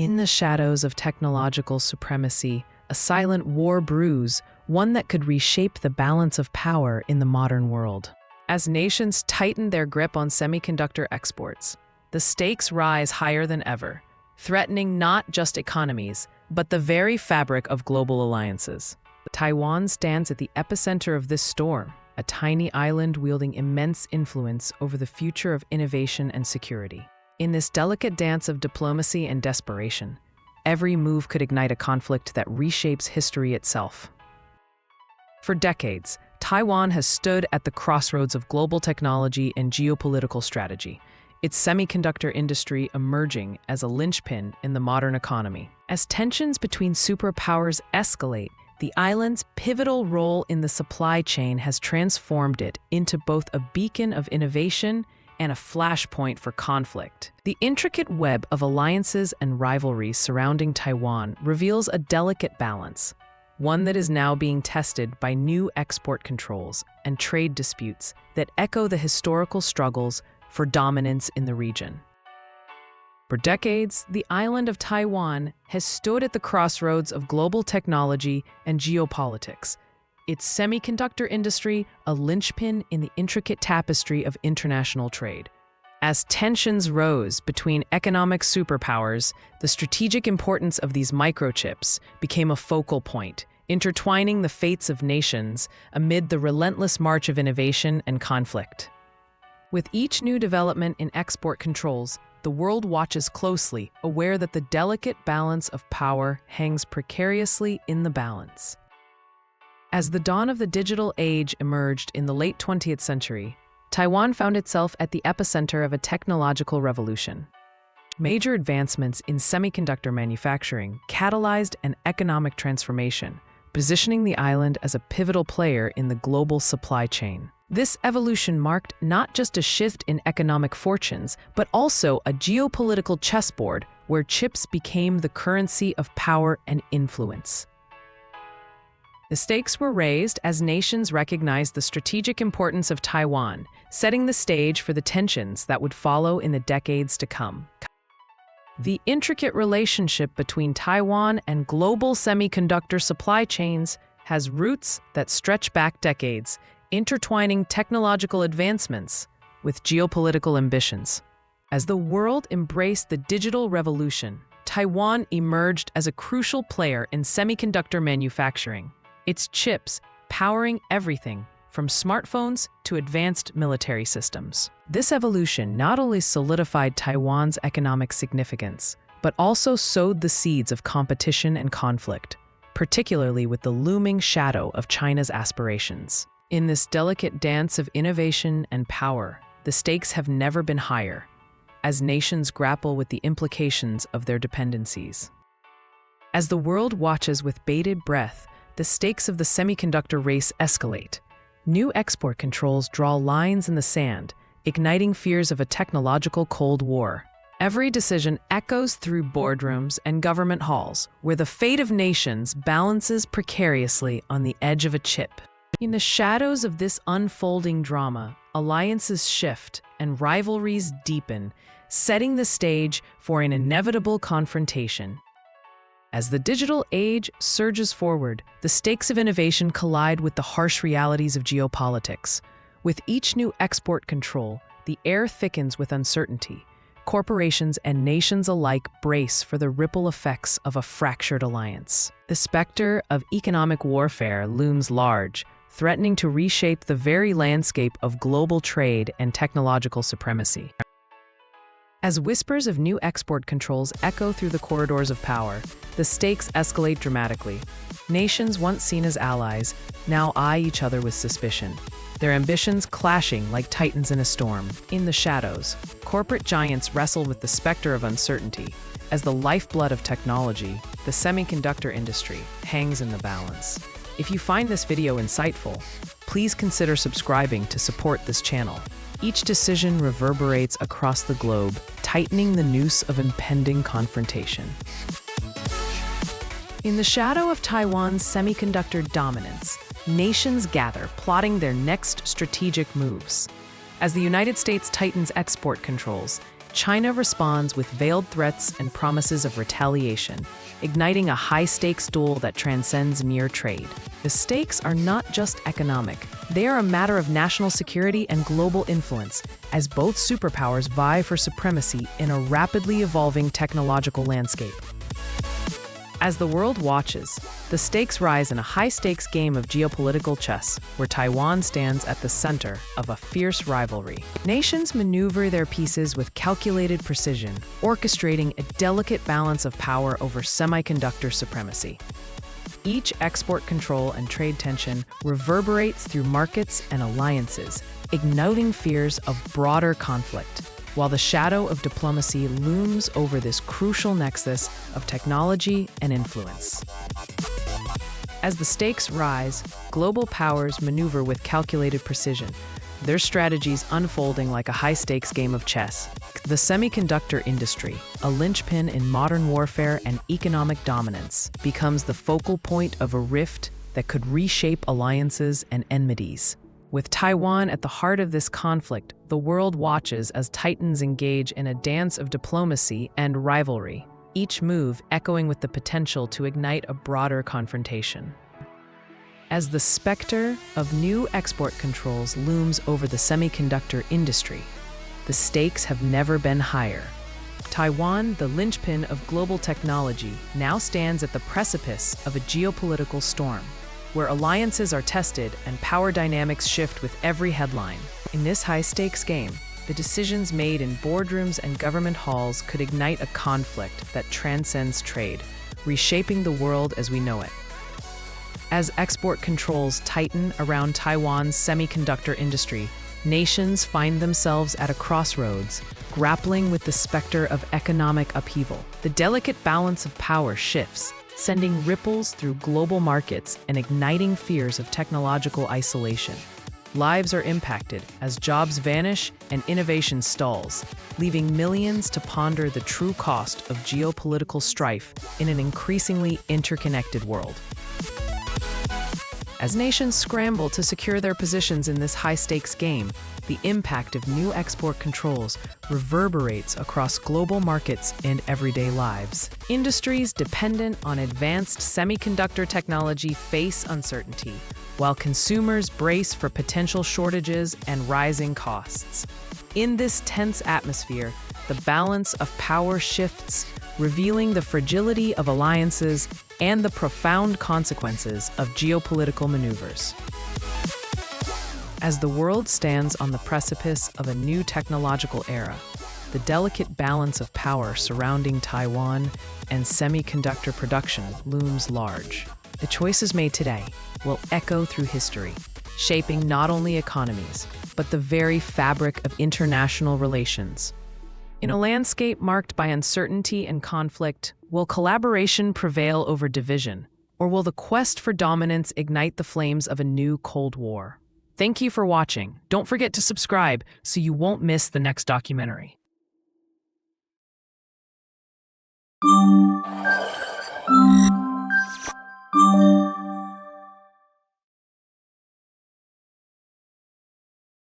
In the shadows of technological supremacy, a silent war brews, one that could reshape the balance of power in the modern world. As nations tighten their grip on semiconductor exports, the stakes rise higher than ever, threatening not just economies, but the very fabric of global alliances. Taiwan stands at the epicenter of this storm, a tiny island wielding immense influence over the future of innovation and security. In this delicate dance of diplomacy and desperation, every move could ignite a conflict that reshapes history itself. For decades, Taiwan has stood at the crossroads of global technology and geopolitical strategy, its semiconductor industry emerging as a linchpin in the modern economy. As tensions between superpowers escalate, the island's pivotal role in the supply chain has transformed it into both a beacon of innovation and a flashpoint for conflict. The intricate web of alliances and rivalries surrounding Taiwan reveals a delicate balance, one that is now being tested by new export controls and trade disputes that echo the historical struggles for dominance in the region. For decades, the island of Taiwan has stood at the crossroads of global technology and geopolitics, its semiconductor industry a linchpin in the intricate tapestry of international trade. As tensions rose between economic superpowers, the strategic importance of these microchips became a focal point, intertwining the fates of nations amid the relentless march of innovation and conflict. With each new development in export controls, the world watches closely, aware that the delicate balance of power hangs precariously in the balance. As the dawn of the digital age emerged in the late 20th century, Taiwan found itself at the epicenter of a technological revolution. Major advancements in semiconductor manufacturing catalyzed an economic transformation, positioning the island as a pivotal player in the global supply chain. This evolution marked not just a shift in economic fortunes, but also a geopolitical chessboard where chips became the currency of power and influence. The stakes were raised as nations recognized the strategic importance of Taiwan, setting the stage for the tensions that would follow in the decades to come. The intricate relationship between Taiwan and global semiconductor supply chains has roots that stretch back decades, intertwining technological advancements with geopolitical ambitions. As the world embraced the digital revolution, Taiwan emerged as a crucial player in semiconductor manufacturing, its chips powering everything from smartphones to advanced military systems. This evolution not only solidified Taiwan's economic significance, but also sowed the seeds of competition and conflict, particularly with the looming shadow of China's aspirations. In this delicate dance of innovation and power, the stakes have never been higher, as nations grapple with the implications of their dependencies. As the world watches with bated breath, the stakes of the semiconductor race escalate. New export controls draw lines in the sand, igniting fears of a technological Cold War. Every decision echoes through boardrooms and government halls, where the fate of nations balances precariously on the edge of a chip. In the shadows of this unfolding drama, alliances shift and rivalries deepen, setting the stage for an inevitable confrontation. As the digital age surges forward, the stakes of innovation collide with the harsh realities of geopolitics. With each new export control, the air thickens with uncertainty. Corporations and nations alike brace for the ripple effects of a fractured alliance. The specter of economic warfare looms large, threatening to reshape the very landscape of global trade and technological supremacy. As whispers of new export controls echo through the corridors of power, the stakes escalate dramatically. Nations once seen as allies now eye each other with suspicion, their ambitions clashing like titans in a storm. In the shadows, corporate giants wrestle with the specter of uncertainty. As the lifeblood of technology, the semiconductor industry hangs in the balance. If you find this video insightful, please consider subscribing to support this channel. Each decision reverberates across the globe, tightening the noose of impending confrontation. In the shadow of Taiwan's semiconductor dominance, nations gather, plotting their next strategic moves. As the United States tightens export controls, China responds with veiled threats and promises of retaliation, igniting a high-stakes duel that transcends mere trade. The stakes are not just economic. They are a matter of national security and global influence, as both superpowers vie for supremacy in a rapidly evolving technological landscape. As the world watches, the stakes rise in a high-stakes game of geopolitical chess, where Taiwan stands at the center of a fierce rivalry. Nations maneuver their pieces with calculated precision, orchestrating a delicate balance of power over semiconductor supremacy. Each export control and trade tension reverberates through markets and alliances, igniting fears of broader conflict, while the shadow of diplomacy looms over this crucial nexus of technology and influence. As the stakes rise, global powers maneuver with calculated precision, their strategies unfolding like a high-stakes game of chess. The semiconductor industry, a linchpin in modern warfare and economic dominance, becomes the focal point of a rift that could reshape alliances and enmities. With Taiwan at the heart of this conflict, the world watches as titans engage in a dance of diplomacy and rivalry, each move echoing with the potential to ignite a broader confrontation. As the specter of new export controls looms over the semiconductor industry, the stakes have never been higher. Taiwan, the linchpin of global technology, now stands at the precipice of a geopolitical storm, where alliances are tested and power dynamics shift with every headline. In this high-stakes game, the decisions made in boardrooms and government halls could ignite a conflict that transcends trade, reshaping the world as we know it. As export controls tighten around Taiwan's semiconductor industry, nations find themselves at a crossroads, grappling with the specter of economic upheaval. The delicate balance of power shifts, sending ripples through global markets and igniting fears of technological isolation. Lives are impacted as jobs vanish and innovation stalls, leaving millions to ponder the true cost of geopolitical strife in an increasingly interconnected world. As nations scramble to secure their positions in this high-stakes game, the impact of new export controls reverberates across global markets and everyday lives. Industries dependent on advanced semiconductor technology face uncertainty, while consumers brace for potential shortages and rising costs. In this tense atmosphere, the balance of power shifts, revealing the fragility of alliances and the profound consequences of geopolitical maneuvers. As the world stands on the precipice of a new technological era, the delicate balance of power surrounding Taiwan and semiconductor production looms large. The choices made today will echo through history, shaping not only economies, but the very fabric of international relations. In a landscape marked by uncertainty and conflict, will collaboration prevail over division, or will the quest for dominance ignite the flames of a new Cold War? Thank you for watching. Don't forget to subscribe so you won't miss the next documentary.